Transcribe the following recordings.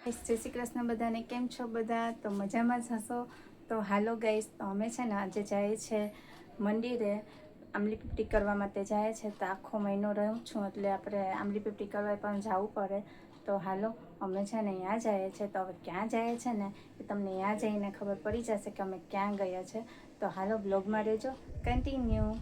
જય શ્રી કૃષ્ણ બધાને. કેમ છો બધા? તો મજામાં જ હશો. તો હાલો ગાઈસ, તો અમે છે ને આજે જાય છે મંદિરે આંબલી પીપળી કરવા માટે જાય છે. તો આખો મહિનો રહું છું એટલે આપણે આંબલી પીપળી કરવા પણ જવું પડે. તો હાલો અમે છે ને ત્યાં જઈએ છીએ. તો હવે ક્યાં જાય છે ને એ તમને ત્યાં જઈને ખબર પડી જશે કે અમે ક્યાં ગયા છે. તો હાલો બ્લોગમાં રહેજો, કન્ટિન્યુ.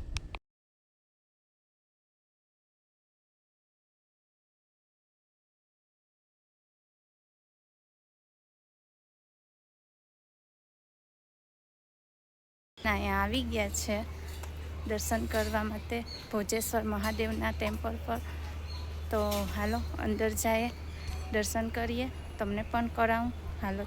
અહીંયા આવી ગયા છે દર્શન કરવા માટે ભોજેશ્વર મહાદેવના ટેમ્પલ પર. તો હાલો અંદર જઈએ, દર્શન કરીએ, તમને પણ કરાવું. હાલો.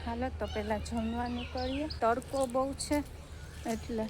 હાલો તો પહેલાં જમવાનું કરીએ. તડકો બહુ છે એટલે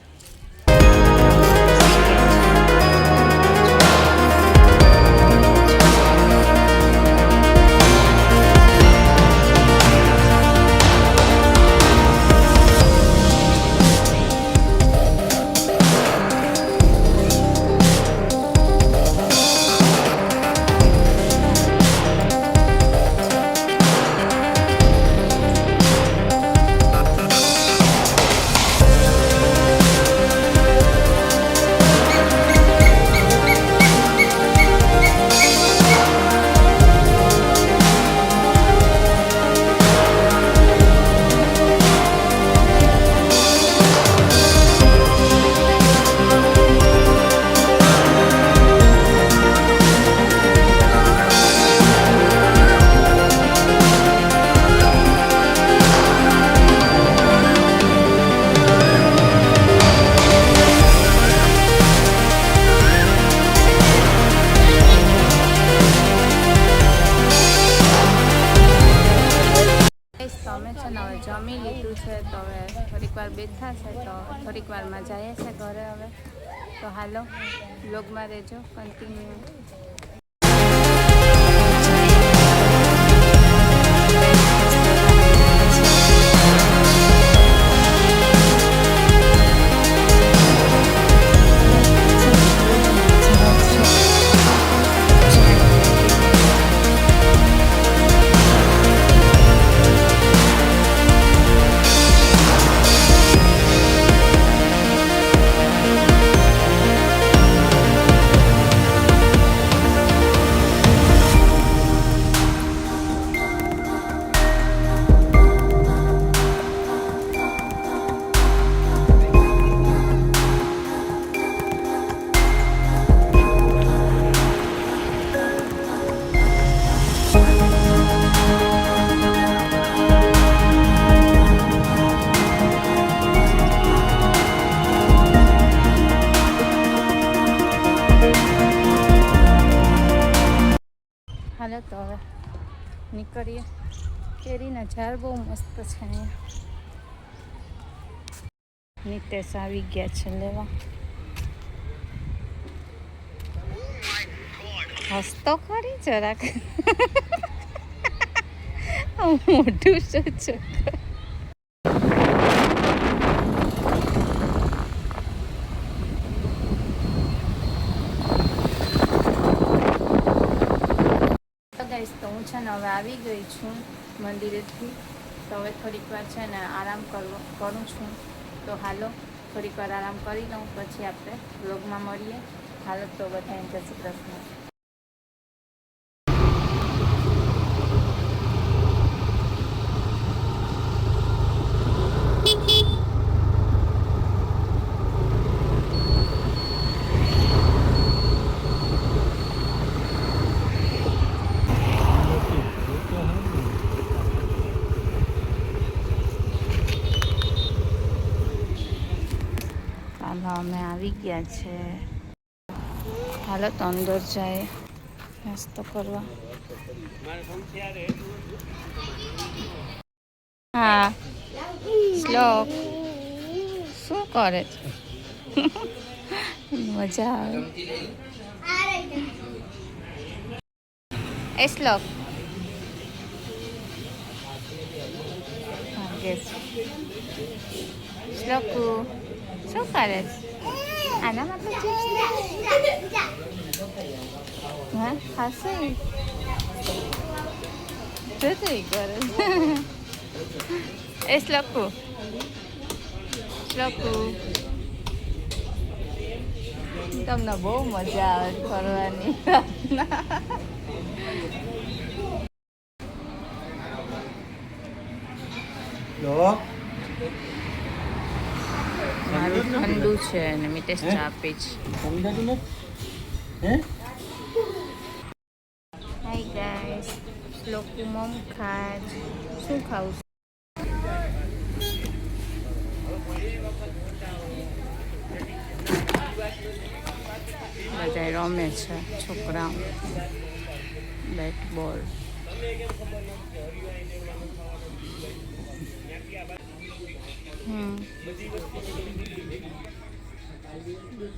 અમે છે ને હવે જમી લીધું છે. તો હવે થોડીક વાર બેઠા છે. તો થોડીક વારમાં જઈએ છે ઘરે હવે. તો હાલો બ્લોગમાં રહેજો, કન્ટિન્યુ. હાલો તો હવે નીકળીએ. કેરીના ઝાડ બહુ મસ્ત છે અહીંયા. નિતેશ આવી ગયા છે લેવા. હસતો ખરી જરાક. મોઢું શું છે. તો હું છે ને હવે આવી ગઈ છું મંદિરેથી. તો હવે થોડીક વાર છે ને આરામ કરું છું. તો હાલો થોડીક વાર આરામ કરી લઉં, પછી આપણે વ્લોગમાં મળીએ. હાલો તો બધાને જય શ્રી કૃષ્ણ. હાલો અમે આવી ગયા છે. હાલો તો અંદર જાય નાસ્તો કરવા. હા શ્લોક શું કરે છે? મજા આવે. એ શ્લોક શ્લોકુ શું કરે છે? આના માટે હા ખાશે જતી કરે. એ શ્લોકુ તમને બહુ મજા આવે ફરવાની. મારું ઠંડુ છે અને મિતેશ ચા આપે છે. હાય ગાઈસ, શ્લોકુ મમ ખાય. શું ખાવું? બધા રમે છે છોકરાઓ બેટ બોલ.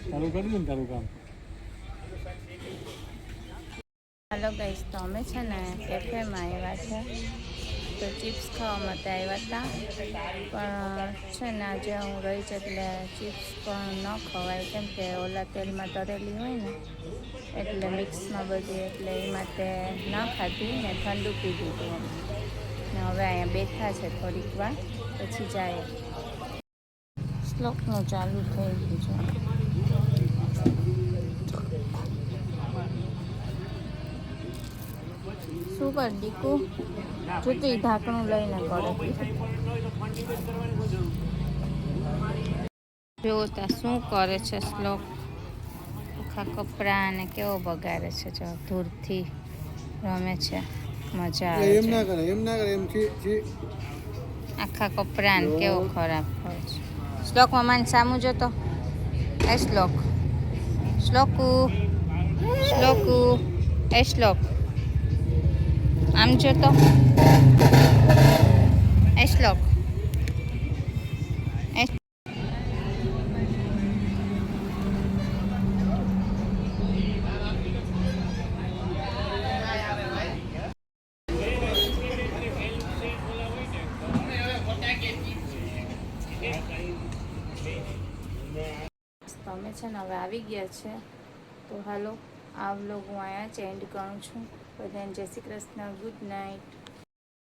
ચાલુ કરી દે ને તારું કામ. હાલો ગાઈસ, તો અમે છે ને કેફેમાં આવ્યા છે. તો ચિપ્સ ખાવા માટે આવ્યા હતા, પણ છે ને આજે હું રહી છે એટલે ચિપ્સ પણ ન ખવાય, કેમ કે ઓલા તેલમાં તળેલી હોય ને એટલે મિક્સમાં બધી, એટલે એ માટે ન ખાધી ને ઠંડુ પીધું હતું. ને હવે અહીંયા બેઠા છે, થોડીક વાર પછી જાય. શ્લોકનું ચાલુ થઈ ગયું છે. શું કર દીકુ? જોતી ઢાંકણું લઈને કરે. જો તા શું કરે છે શ્લોક? આખા કપડાં ને કેવો બગાડે છે, જો ધૂળથી રમે છે. મજા આવે એમ છે. ના કરે, એમ ના કરે, એમ આખા કપડાં ને કેવો ખરાબ કરે છે. શ્લોક મમ્માને સામું જોતો. એ શ્લોક શ્લોકુ એ શ્લોક આમ જોતો. એ શ્લોક તમે છે ને હવે આવી ગયા છે. તો હાલો આ વ્લોગ હું અહીંયા જ એન્ડ કરું છું. બધાને જય શ્રી કૃષ્ણ, ગુડ નાઇટ.